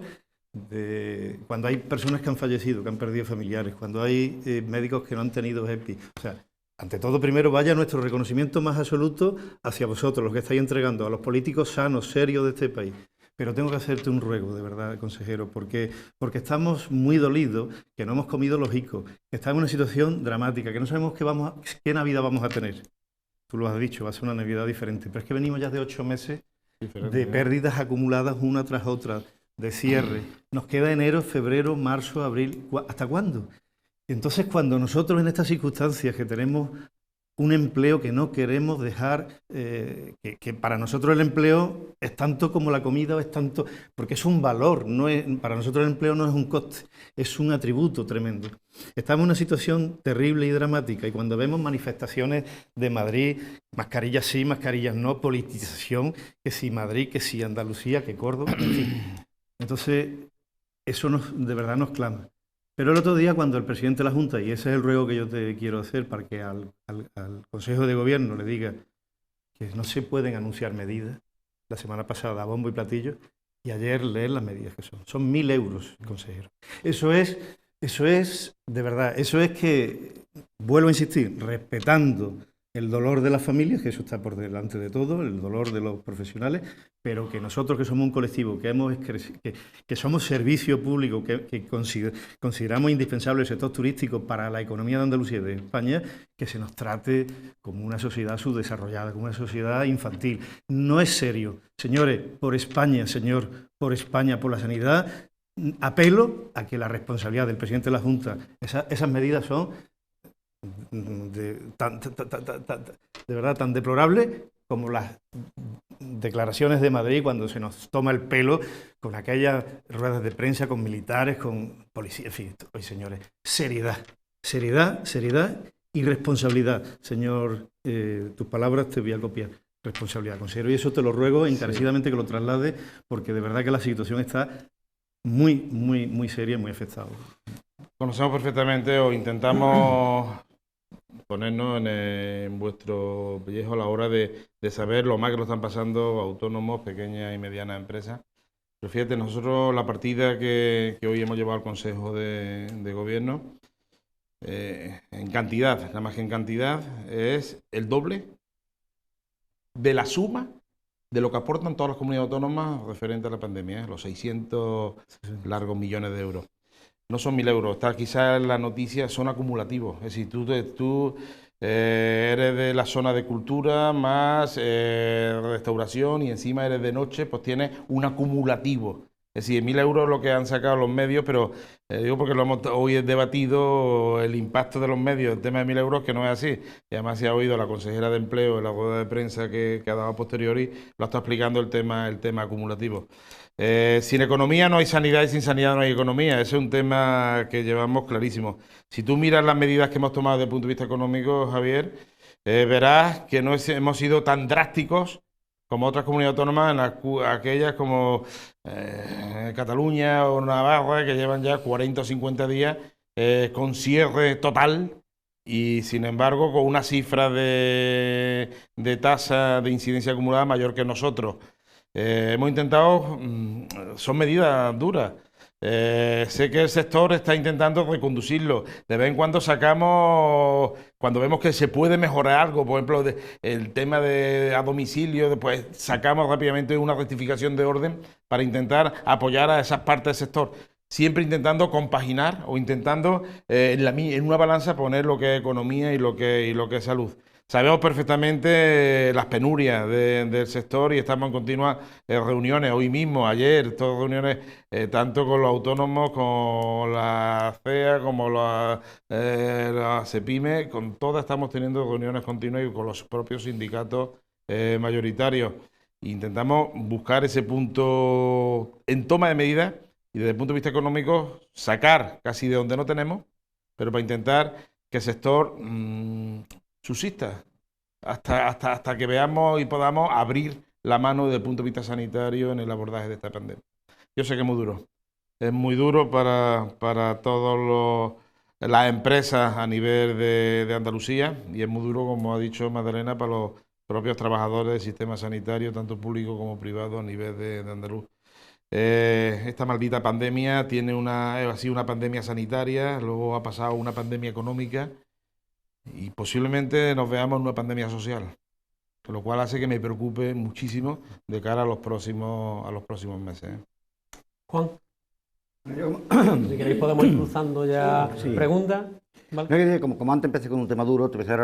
cuando hay personas que han fallecido, que han perdido familiares, cuando hay médicos que no han tenido EPI. O sea, ante todo, primero vaya nuestro reconocimiento más absoluto hacia vosotros, los que estáis entregando a los políticos sanos, serios de este país. Pero tengo que hacerte un ruego, de verdad, consejero, porque estamos muy dolidos, que no hemos comido los higos, que estamos en una situación dramática, que no sabemos qué Navidad vamos a tener. Tú lo has dicho, va a ser una Navidad diferente, pero es que venimos ya de 8 meses de pérdidas acumuladas una tras otra, de cierre. Nos queda enero, febrero, marzo, abril. ¿Hasta cuándo? Entonces, cuando nosotros en estas circunstancias que tenemos un empleo que no queremos dejar, que para nosotros el empleo es tanto como la comida, o es tanto, porque es un valor, para nosotros el empleo no es un coste, es un atributo tremendo. Estamos en una situación terrible y dramática, y cuando vemos manifestaciones de Madrid, mascarillas sí, mascarillas no, politización, que si Madrid, que si Andalucía, que Córdoba, en fin. Entonces, eso de verdad nos clama. Pero el otro día, cuando el presidente de la Junta, y ese es el ruego que yo te quiero hacer para que al Consejo de Gobierno le diga que no se pueden anunciar medidas, la semana pasada a bombo y platillo, y ayer leer las medidas que son. Son 1.000 euros, consejero. Eso es, de verdad, eso es que, vuelvo a insistir, respetando el dolor de las familias, que eso está por delante de todo, el dolor de los profesionales, pero que nosotros, que somos un colectivo, que somos servicio público, que consideramos indispensable el sector turístico para la economía de Andalucía y de España, que se nos trate como una sociedad subdesarrollada, como una sociedad infantil. No es serio. Señores, por España, señor, por España, por la sanidad, apelo a que la responsabilidad del presidente de la Junta, esas medidas son de verdad tan deplorable como las declaraciones de Madrid cuando se nos toma el pelo con aquellas ruedas de prensa, con militares, con policías, en fin, hoy señores, seriedad y responsabilidad. Señor, tus palabras te voy a copiar. Responsabilidad, consejero, y eso te lo ruego encarecidamente que lo traslade, porque de verdad que la situación está muy seria y muy afectada. Conocemos perfectamente o intentamos ponernos en vuestro pellejo a la hora de saber lo más que lo están pasando autónomos, pequeñas y medianas empresas. Pero fíjate, nosotros la partida que hoy hemos llevado al Consejo de Gobierno, en cantidad, nada más que en cantidad, es el doble de la suma de lo que aportan todas las comunidades autónomas referente a la pandemia, los 600 largos millones de euros. No son 1.000 euros, está quizás la noticia, son acumulativos. Es decir, tú eres de la zona de cultura más restauración y encima eres de noche, pues tienes un acumulativo. Es decir, 1.000 euros es lo que han sacado los medios, pero digo porque hoy he debatido el impacto de los medios, el tema de 1.000 euros, que no es así. Y además se ha oído a la consejera de Empleo en la rueda de prensa que ha dado a posteriori, lo está explicando el tema acumulativo. Sin economía no hay sanidad y sin sanidad no hay economía. Ese es un tema que llevamos clarísimo. Si tú miras las medidas que hemos tomado desde el punto de vista económico, Javier, verás que no hemos sido tan drásticos como otras comunidades autónomas, aquellas como Cataluña o Navarra, que llevan ya 40 o 50 días con cierre total y, sin embargo, con una cifra de tasa de incidencia acumulada mayor que nosotros. Hemos intentado, son medidas duras. Sé que el sector está intentando reconducirlo. De vez en cuando sacamos, cuando vemos que se puede mejorar algo, por ejemplo, el tema de a domicilio, después sacamos rápidamente una rectificación de orden para intentar apoyar a esas partes del sector. Siempre intentando compaginar o intentando en una balanza poner lo que es economía y lo que es salud. Sabemos perfectamente las penurias del sector y estamos en continuas reuniones, hoy mismo, ayer, todas reuniones tanto con los autónomos, con la CEA, como la CEPIME, con todas estamos teniendo reuniones continuas y con los propios sindicatos mayoritarios. Intentamos buscar ese punto en toma de medidas y desde el punto de vista económico sacar casi de donde no tenemos, pero para intentar que el sector subsista, hasta que veamos y podamos abrir la mano desde el punto de vista sanitario en el abordaje de esta pandemia. Yo sé que es muy duro para todas las empresas a nivel de Andalucía, y es muy duro, como ha dicho Magdalena, para los propios trabajadores del sistema sanitario, tanto público como privado, a nivel de Andaluz. Esta maldita pandemia ha sido una pandemia sanitaria, luego ha pasado una pandemia económica y posiblemente nos veamos en una pandemia social, lo cual hace que me preocupe muchísimo de cara a los próximos meses. Juan, si queréis podemos ir cruzando ya preguntas. ¿Vale? Como antes empecé con un tema duro, te voy a hacer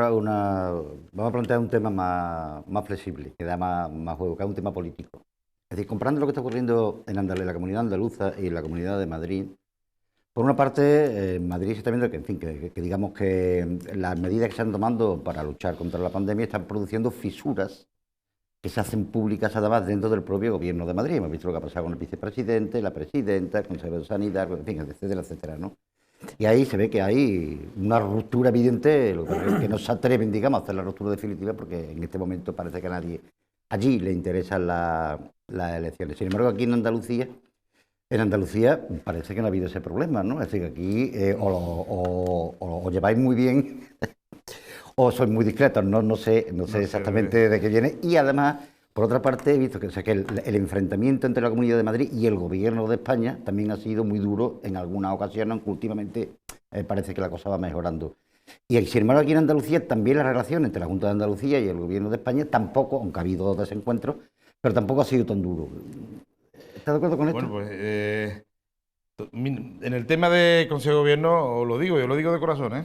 vamos a plantear un tema más flexible, que da más juego, que es un tema político. Es decir, comparando lo que está ocurriendo en la comunidad andaluza y en la comunidad de Madrid, por una parte, en Madrid se está viendo que, en fin, que digamos que las medidas que se están tomando para luchar contra la pandemia están produciendo fisuras que se hacen públicas además dentro del propio gobierno de Madrid. Hemos visto lo que ha pasado con el vicepresidente, la presidenta, el consejero de Sanidad, en fin, etcétera, etcétera, ¿no? Y ahí se ve que hay una ruptura evidente, lo que no se atreven, digamos, a hacer la ruptura definitiva, porque en este momento parece que a nadie allí le interesan las elecciones. Sin embargo, aquí en Andalucía parece que no ha habido ese problema, ¿no? Es decir, que aquí o lleváis muy bien o sois muy discretos, no sé exactamente de qué viene. Y además, por otra parte, he visto que el enfrentamiento entre la Comunidad de Madrid y el Gobierno de España también ha sido muy duro en algunas ocasiones, aunque últimamente parece que la cosa va mejorando. Y sin embargo, aquí en Andalucía también la relación entre la Junta de Andalucía y el Gobierno de España tampoco, aunque ha habido desencuentros, pero tampoco ha sido tan duro. ¿Estás de acuerdo con esto? Bueno, pues en el tema de Consejo de Gobierno, yo lo digo de corazón, ¿eh?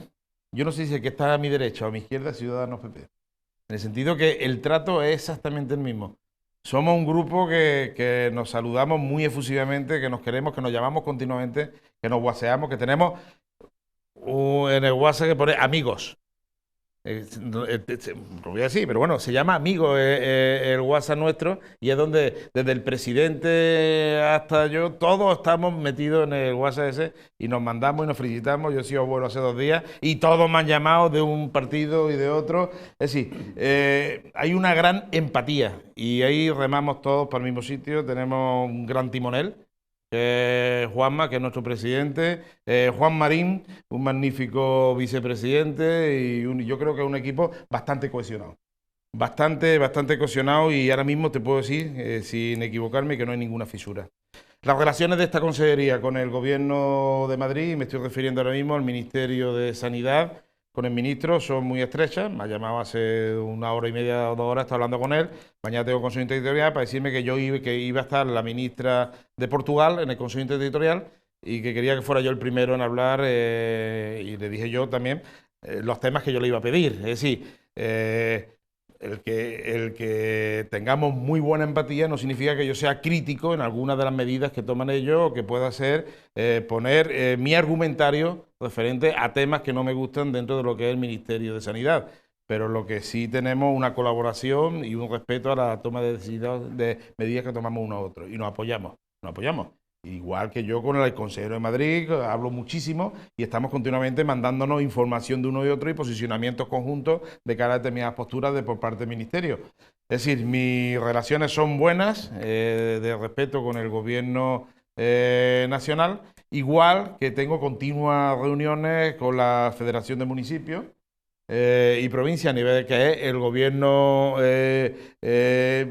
Yo no sé si es que está a mi derecha o a mi izquierda, Ciudadanos PP. En el sentido que el trato es exactamente el mismo. Somos un grupo que nos saludamos muy efusivamente, que nos queremos, que nos llamamos continuamente, que nos whatsappeamos, que tenemos en el WhatsApp que pone amigos. Lo voy a decir, pero bueno, se llama Amigos el WhatsApp nuestro, y es donde desde el presidente hasta yo, todos estamos metidos en el WhatsApp ese y nos mandamos y nos felicitamos. Yo he sido abuelo hace 2 días y todos me han llamado de un partido y de otro. Es decir, hay una gran empatía y ahí remamos todos para el mismo sitio. Tenemos un gran timonel, Juanma, que es nuestro presidente, Juan Marín, un magnífico vicepresidente, y yo creo que es un equipo bastante cohesionado. Bastante cohesionado, y ahora mismo te puedo decir, sin equivocarme, que no hay ninguna fisura. Las relaciones de esta consejería con el Gobierno de Madrid, me estoy refiriendo ahora mismo al Ministerio de Sanidad, con el ministro, son muy estrechas. Me ha llamado hace 1 hora y media o 2 horas, estoy hablando con él. Mañana tengo consejo interterritorial para decirme que iba a estar la ministra de Portugal en el consejo interterritorial y que quería que fuera yo el primero en hablar, y le dije yo también los temas que yo le iba a pedir. Es decir, el que tengamos muy buena empatía no significa que yo sea crítico en algunas de las medidas que toman ellos, o que pueda ser poner mi argumentario referente a temas que no me gustan dentro de lo que es el Ministerio de Sanidad. Pero lo que sí tenemos una colaboración y un respeto a la toma de medidas que tomamos uno a otro, y nos apoyamos. Igual que yo con el consejero de Madrid, hablo muchísimo y estamos continuamente mandándonos información de uno y otro y posicionamientos conjuntos de cara a determinadas posturas por parte del Ministerio. Es decir, mis relaciones son buenas, de respeto con el Gobierno nacional, igual que tengo continuas reuniones con la Federación de Municipios y provincia, a nivel que es el gobierno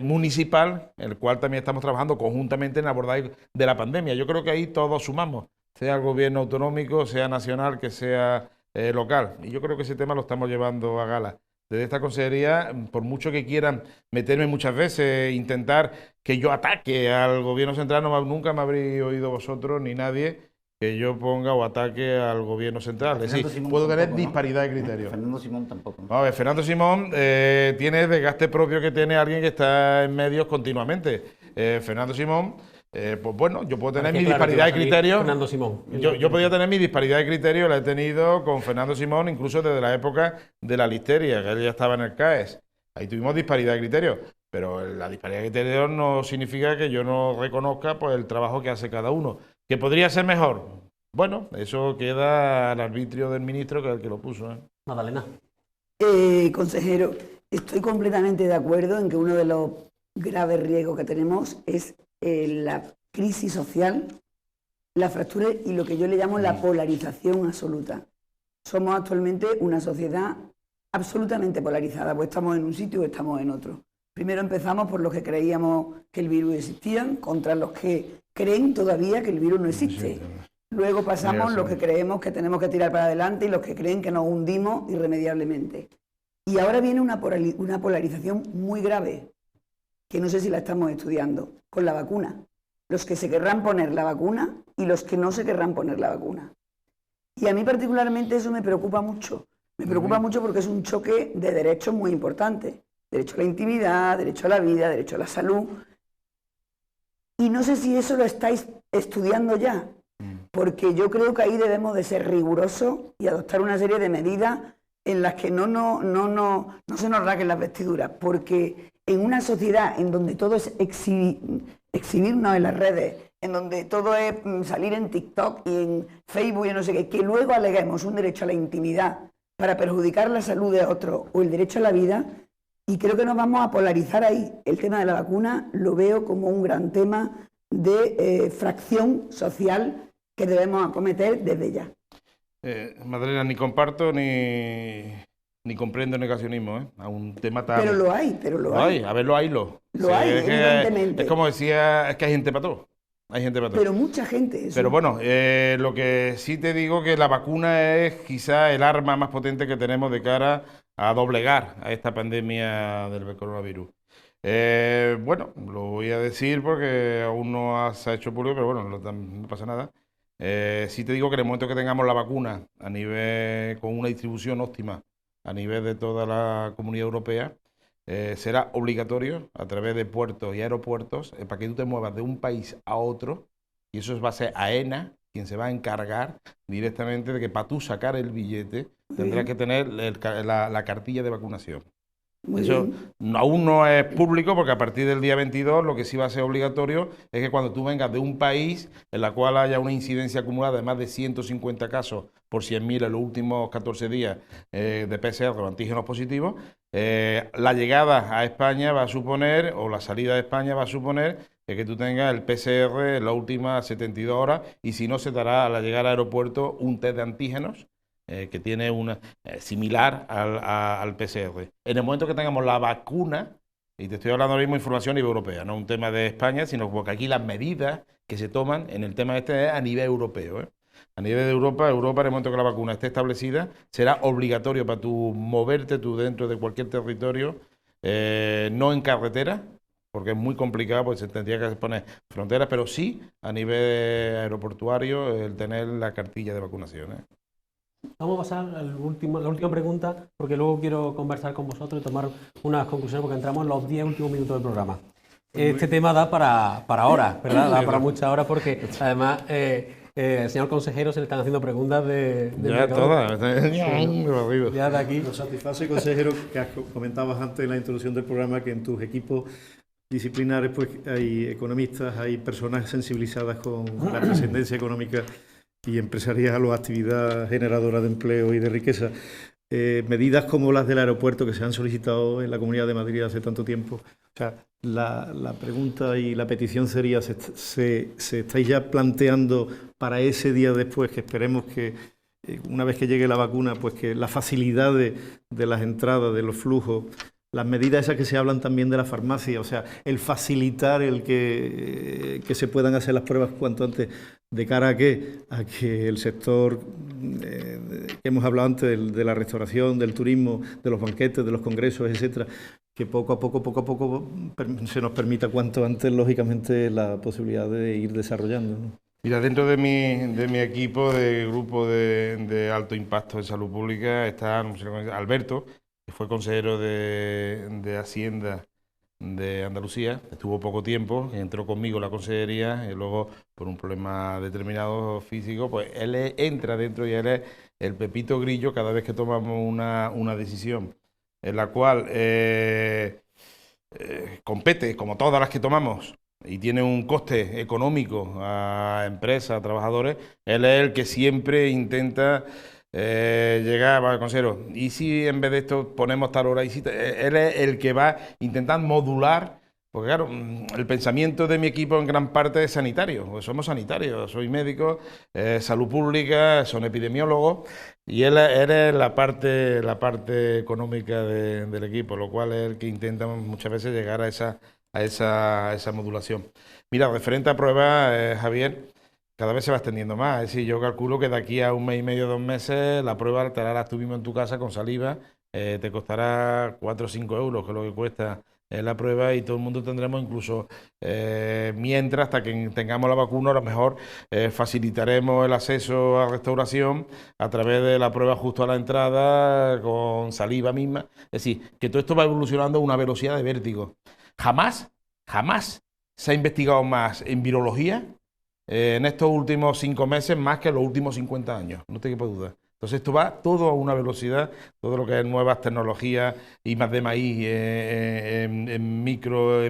municipal, el cual también estamos trabajando conjuntamente en abordaje de la pandemia. Yo creo que ahí todos sumamos, sea el gobierno autonómico, sea nacional, que sea local. Y yo creo que ese tema lo estamos llevando a gala. Desde esta consejería, por mucho que quieran meterme muchas veces, intentar que yo ataque al gobierno central, nunca me habréis oído vosotros ni nadie que yo ponga o ataque al gobierno central. Es decir, puedo tener disparidad de criterios. Fernando Simón tampoco, ¿no? A ver, Fernando Simón tiene el desgaste propio que tiene alguien que está en medios continuamente. Fernando Simón, pues bueno, yo puedo tener mi disparidad de criterios. Fernando Simón. Yo podía tener mi disparidad de criterios, la he tenido con Fernando Simón incluso desde la época de la listeria, que él ya estaba en el CAES. Ahí tuvimos disparidad de criterios, pero la disparidad de criterios no significa que yo no reconozca pues el trabajo que hace cada uno. ¿Que podría ser mejor? Bueno, eso queda al arbitrio del ministro, que es el que lo puso, ¿eh? Magdalena. Consejero, Estoy completamente de acuerdo en que uno de los graves riesgos que tenemos es la crisis social, la fractura y lo que yo le llamo la polarización absoluta. Somos actualmente una sociedad absolutamente polarizada, pues estamos en un sitio o estamos en otro. Primero empezamos por los que creíamos que el virus existía, contra los que creen todavía que el virus no existe. Luego pasamos los que creemos que tenemos que tirar para adelante y los que creen que nos hundimos irremediablemente. Y ahora viene una polarización muy grave, que no sé si la estamos estudiando, con la vacuna. Los que se querrán poner la vacuna y los que no se querrán poner la vacuna. Y a mí particularmente eso me preocupa mucho. Me preocupa mucho porque es un choque de derechos muy importante. Derecho a la intimidad, derecho a la vida, derecho a la salud. Y no sé si eso lo estáis estudiando ya, porque yo creo que ahí debemos de ser rigurosos y adoptar una serie de medidas en las que no se nos rasguen las vestiduras, porque en una sociedad en donde todo es exhibirnos en las redes, en donde todo es salir en TikTok y en Facebook y no sé qué, que luego aleguemos un derecho a la intimidad para perjudicar la salud de otro o el derecho a la vida, y creo que nos vamos a polarizar ahí. El tema de la vacuna lo veo como un gran tema de fracción social que debemos acometer desde ya. Madalena, ni comparto ni comprendo el negacionismo, ¿eh? A un tema tan... Pero lo hay. A ver, lo haylo. Lo hay, evidentemente. Es como decía, es que hay gente para todo. Hay gente para todo. Pero mucha gente. Pero bueno, lo que sí te digo que la vacuna es quizá el arma más potente que tenemos de cara a doblegar a esta pandemia del coronavirus. Bueno, lo voy a decir porque aún no se ha hecho público, pero bueno, no pasa nada. Sí te digo que en el momento que tengamos la vacuna a nivel, con una distribución óptima a nivel de toda la Comunidad Europea, será obligatorio a través de puertos y aeropuertos para que tú te muevas de un país a otro, y eso va a ser AENA quien se va a encargar directamente de que para tú sacar el billete tendrás que tener la cartilla de vacunación. Eso aún no es público porque a partir del día 22 lo que sí va a ser obligatorio es que cuando tú vengas de un país en la cual haya una incidencia acumulada de más de 150 casos por 100.000 en los últimos 14 días de PCR o antígenos positivos, la llegada a España va a suponer, o la salida de España va a suponer que tú tengas el PCR en las últimas 72 horas, y si no se dará a la llegada al aeropuerto un test de antígenos que tiene una similar al PCR. En el momento que tengamos la vacuna, y te estoy hablando ahora mismo de información a nivel europea, no un tema de España, sino porque aquí las medidas que se toman en el tema este es a nivel europeo. A nivel de Europa, en el momento que la vacuna esté establecida, será obligatorio para tú moverte tú dentro de cualquier territorio, no en carretera, porque es muy complicado, pues se tendría que poner fronteras, pero sí a nivel aeroportuario el tener la cartilla de vacunación. Vamos a pasar a la última pregunta, porque luego quiero conversar con vosotros y tomar unas conclusiones, porque entramos en los 10 últimos minutos del programa. Este tema da para horas, ¿verdad? Da para muchas horas, porque además el señor consejero se le están haciendo preguntas de ya todas. Ya de aquí. Nos satisface, consejero, que comentabas antes en la introducción del programa que en tus equipos disciplinares pues hay economistas, hay personas sensibilizadas con la trascendencia económica y empresarial o actividad generadora de empleo y de riqueza. Medidas como las del aeropuerto que se han solicitado en la Comunidad de Madrid hace tanto tiempo. O sea, la pregunta y la petición sería, ¿se estáis ya planteando para ese día después, que esperemos que una vez que llegue la vacuna, pues que la facilidad de las entradas, de los flujos, las medidas esas que se hablan también de la farmacia, o sea, el facilitar el que se puedan hacer las pruebas cuanto antes, de cara a que el sector que hemos hablado antes, de la restauración, del turismo, de los banquetes, de los congresos, etcétera, que poco a poco se nos permita cuanto antes, lógicamente, la posibilidad de ir desarrollando, ¿no? Mira, dentro de mi equipo de grupo de alto impacto en salud pública está Alberto, que fue consejero de Hacienda de Andalucía, estuvo poco tiempo, entró conmigo en la consejería y luego por un problema determinado físico, pues él entra dentro y él es el pepito grillo cada vez que tomamos una decisión en la cual compete, como todas las que tomamos, y tiene un coste económico a empresas, a trabajadores. Él es el que siempre intenta llega al consejero, y si en vez de esto ponemos tal hora, y si él es el que va intentando modular, porque claro, el pensamiento de mi equipo en gran parte es sanitario, pues somos sanitarios, soy médico, salud pública, son epidemiólogos, y él es la parte económica del equipo, lo cual es el que intenta muchas veces llegar a esa modulación. Mira, referente a pruebas, Javier, cada vez se va extendiendo más. Es decir, yo calculo que de aquí a 1 mes y medio, 2 meses, la prueba te la harás tú mismo en tu casa con saliva, te costará 4 o 5 euros, que es lo que cuesta la prueba, y todo el mundo tendremos incluso, mientras, hasta que tengamos la vacuna, a lo mejor facilitaremos el acceso a restauración a través de la prueba justo a la entrada, con saliva misma. Es decir, que todo esto va evolucionando a una velocidad de vértigo. Jamás se ha investigado más en virología en estos últimos 5 meses más que en los últimos 50 años, no te quepa duda. Entonces esto va todo a una velocidad, todo lo que es nuevas tecnologías y más de maíz en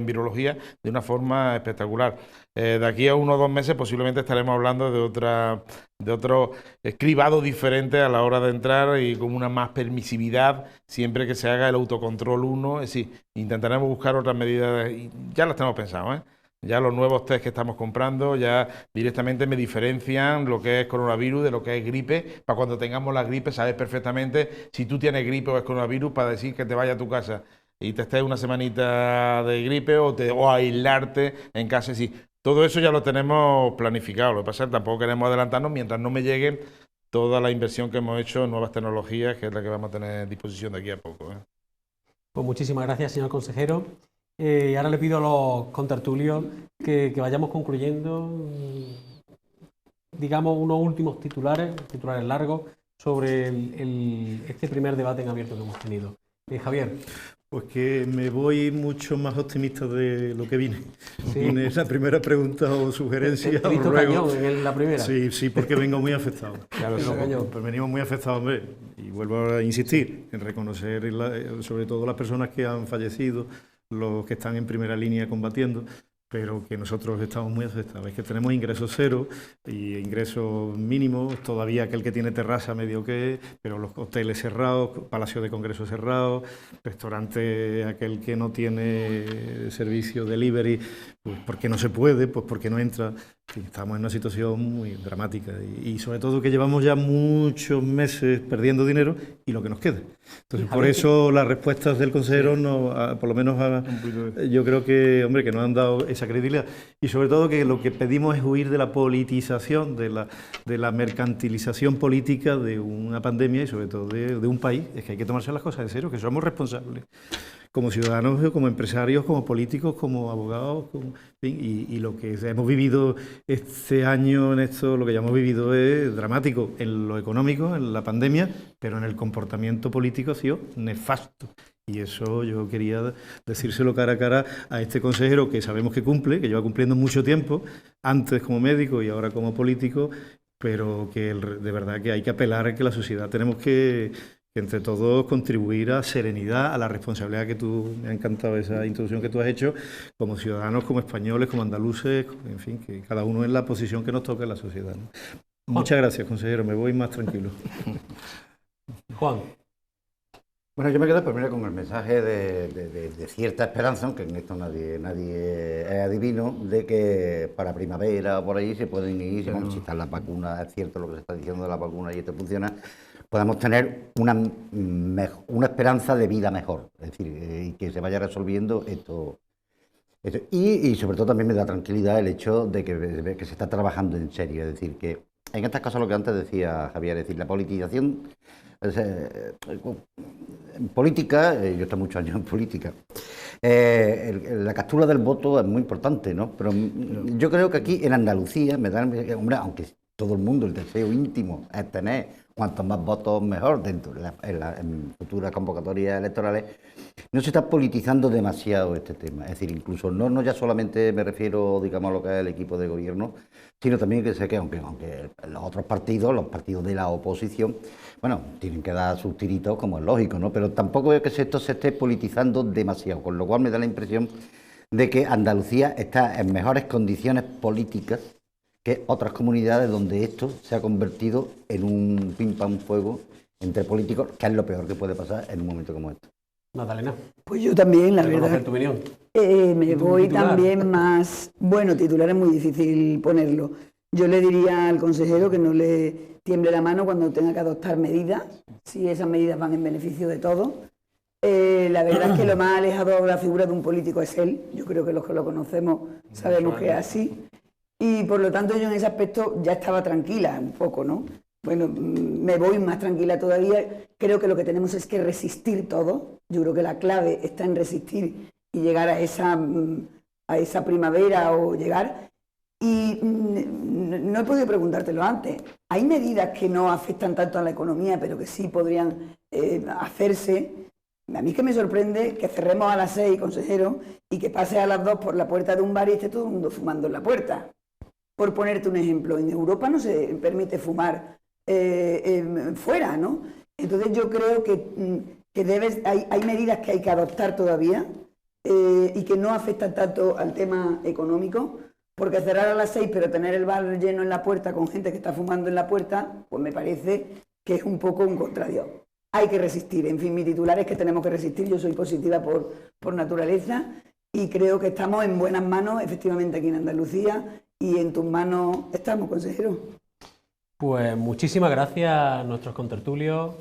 virología, de una forma espectacular. De aquí a 1 o 2 meses posiblemente estaremos hablando de otro cribado diferente a la hora de entrar y con una más permisividad siempre que se haga el autocontrol 1. Es decir, intentaremos buscar otras medidas y ya las tenemos pensado, ¿eh? Ya los nuevos test que estamos comprando ya directamente me diferencian lo que es coronavirus de lo que es gripe, para cuando tengamos la gripe sabes perfectamente si tú tienes gripe o es coronavirus, para decir que te vayas a tu casa y te estés una semanita de gripe o aislarte en casa. Sí, todo eso ya lo tenemos planificado. Lo que pasa es que tampoco queremos adelantarnos mientras no me llegue toda la inversión que hemos hecho en nuevas tecnologías, que es la que vamos a tener a disposición de aquí a poco, ¿eh? Pues muchísimas gracias, señor consejero. Y ahora le pido a los contertulios que vayamos concluyendo, digamos, unos últimos titulares largos sobre este primer debate en abierto que hemos tenido. Javier. Pues que me voy mucho más optimista de lo que vine. Sí. Vine esa primera pregunta o sugerencia ¿Te visto ruego. cañón en la primera? Sí, porque vengo muy afectado. Claro, Pues venimos muy afectados, hombre, y vuelvo a insistir en reconocer sobre todo las personas que han fallecido, los que están en primera línea combatiendo, pero que nosotros estamos muy afectados. Es que tenemos ingresos cero y ingresos mínimos, todavía aquel que tiene terraza medio que, pero los hoteles cerrados, palacios de congresos cerrados, restaurantes, aquel que no tiene servicio delivery, pues porque no se puede, pues porque no entra. Estamos en una situación muy dramática y sobre todo que llevamos ya muchos meses perdiendo dinero y lo que nos queda. Entonces, por eso las respuestas del consejero, por lo menos yo creo que, hombre, que nos han dado esa credibilidad. Y sobre todo que lo que pedimos es huir de la politización, de la mercantilización política de una pandemia y sobre todo de un país. Es que hay que tomarse las cosas en serio, que somos responsables. Como ciudadanos, como empresarios, como políticos, como abogados, y lo que hemos vivido este año en esto, lo que ya hemos vivido es dramático en lo económico, en la pandemia, pero en el comportamiento político ha sido nefasto. Y eso yo quería decírselo cara a cara a este consejero que sabemos que cumple, que lleva cumpliendo mucho tiempo, antes como médico y ahora como político, pero que de verdad que hay que apelar a que la sociedad tenemos que entre todos contribuir a serenidad, a la responsabilidad que me ha encantado esa introducción que tú has hecho, como ciudadanos, como españoles, como andaluces, en fin, que cada uno en la posición que nos toca en la sociedad, ¿no? Muchas gracias, consejero, me voy más tranquilo. Juan. Bueno, yo me quedo primero con el mensaje de cierta esperanza, aunque en esto nadie es adivino, de que para primavera o por ahí se pueden ir, bueno, si están las vacunas, es cierto lo que se está diciendo de la vacuna y esto funciona, podamos tener una esperanza de vida mejor, es decir, y que se vaya resolviendo esto. Y sobre todo también me da tranquilidad el hecho de que se está trabajando en serio, es decir, que en estas cosas lo que antes decía Javier, es decir, la politización, en política, yo he estado muchos años en política, la captura del voto es muy importante, ¿no? Pero yo creo que aquí en Andalucía, hombre, aunque todo el mundo, el deseo íntimo es tener cuantos más votos mejor dentro en futuras convocatorias electorales, no se está politizando demasiado este tema. Es decir, incluso no ya solamente me refiero, digamos, a lo que es el equipo de gobierno, sino también que sé que aunque los otros partidos, los partidos de la oposición, bueno, tienen que dar sus tiritos como es lógico, ¿no? Pero tampoco es que esto se esté politizando demasiado, con lo cual me da la impresión de que Andalucía está en mejores condiciones políticas que otras comunidades donde esto se ha convertido en un pim pam fuego entre políticos, que es lo peor que puede pasar en un momento como este. Magdalena, Pues yo también, la quiero conocer verdad. tu opinión. Me ¿Tu voy titular? también más... Bueno, titular es muy difícil ponerlo. Yo le diría al consejero que no le tiemble la mano cuando tenga que adoptar medidas, si esas medidas van en beneficio de todos. La verdad es que lo más alejado de la figura de un político es él. Yo creo que los que lo conocemos sabemos que es así. Y por lo tanto yo en ese aspecto ya estaba tranquila un poco, ¿no? Bueno, me voy más tranquila todavía. Creo que lo que tenemos es que resistir todo. Yo creo que la clave está en resistir y llegar a esa primavera o llegar. Y no he podido preguntártelo antes. Hay medidas que no afectan tanto a la economía, pero que sí podrían hacerse. A mí que me sorprende que cerremos a las 6, consejero, y que pase a las 2 por la puerta de un bar y esté todo el mundo fumando en la puerta. Por ponerte un ejemplo, en Europa no se permite fumar fuera, ¿no? Entonces yo creo que hay medidas que hay que adoptar todavía y que no afectan tanto al tema económico, porque cerrar a las 6 pero tener el bar lleno en la puerta con gente que está fumando en la puerta, pues me parece que es un poco un contradios. Hay que resistir, en fin, mi titular es que tenemos que resistir, yo soy positiva por naturaleza y creo que estamos en buenas manos, efectivamente aquí en Andalucía, y en tus manos estamos, consejero. Pues muchísimas gracias a nuestros contertulios,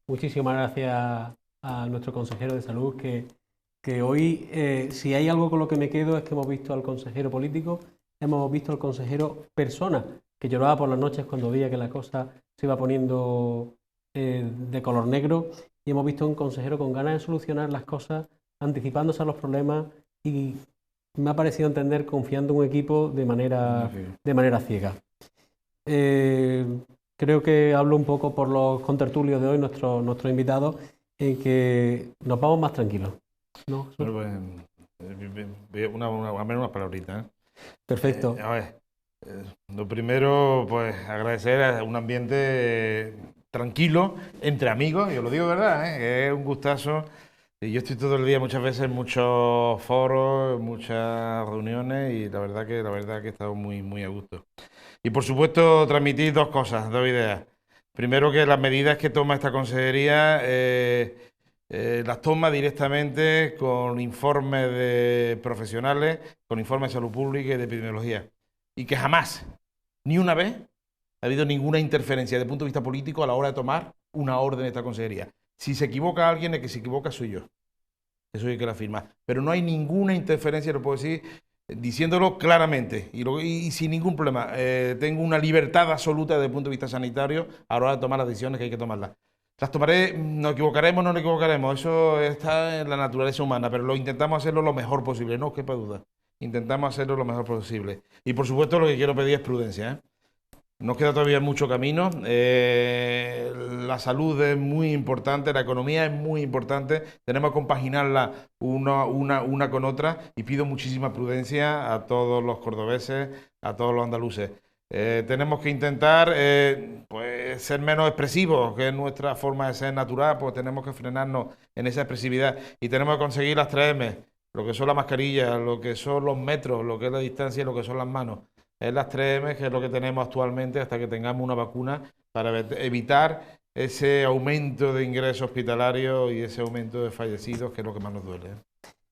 muchísimas gracias a nuestro consejero de salud, que hoy, si hay algo con lo que me quedo, es que hemos visto al consejero político, hemos visto al consejero persona, que lloraba por las noches cuando veía que la cosa se iba poniendo de color negro, y hemos visto a un consejero con ganas de solucionar las cosas, anticipándose a los problemas, y me ha parecido entender confiando en un equipo de manera ciega. Creo que hablo un poco por los contertulios de hoy, nuestros invitados, en que nos vamos más tranquilos, ¿no? Bueno, pues, al menos unas palabritas, ¿eh? Perfecto. A ver, lo primero, pues agradecer a un ambiente tranquilo, entre amigos, yo lo digo verdad, que es un gustazo. Y yo estoy todo el día muchas veces en muchos foros, en muchas reuniones y la verdad que he estado muy, muy a gusto. Y por supuesto transmitir dos cosas, dos ideas. Primero, que las medidas que toma esta consejería las toma directamente con informes de profesionales, con informes de salud pública y de epidemiología. Y que jamás, ni una vez, ha habido ninguna interferencia desde el punto de vista político a la hora de tomar una orden de esta consejería. Si se equivoca alguien, el que se equivoca soy yo. Eso hay que lo afirmar. Pero no hay ninguna interferencia, lo puedo decir, diciéndolo claramente y sin ningún problema. Tengo una libertad absoluta desde el punto de vista sanitario a la hora de tomar las decisiones que hay que tomarlas. Las tomaré, nos equivocaremos, no nos equivocaremos, eso está en la naturaleza humana, pero lo intentamos hacerlo lo mejor posible, no os quepa duda. Intentamos hacerlo lo mejor posible. Y por supuesto lo que quiero pedir es prudencia, ¿eh? Nos queda todavía mucho camino, la salud es muy importante, la economía es muy importante, tenemos que compaginarla una con otra y pido muchísima prudencia a todos los cordobeses, a todos los andaluces. Tenemos que intentar pues, ser menos expresivos, que es nuestra forma de ser natural, pues tenemos que frenarnos en esa expresividad y tenemos que conseguir las 3M, lo que son las mascarillas, lo que son los metros, lo que es la distancia y lo que son las manos. Es las 3M, que es lo que tenemos actualmente hasta que tengamos una vacuna para evitar ese aumento de ingresos hospitalarios y ese aumento de fallecidos, que es lo que más nos duele.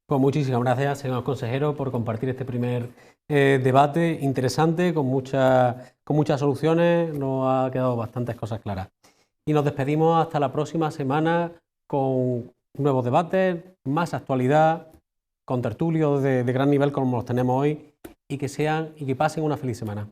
Pues muchísimas gracias, señor consejero, por compartir este primer debate interesante, con muchas soluciones. Nos ha quedado bastantes cosas claras. Y nos despedimos hasta la próxima semana con nuevos debates, más actualidad, con tertulios de gran nivel como los tenemos hoy, y que pasen una feliz semana.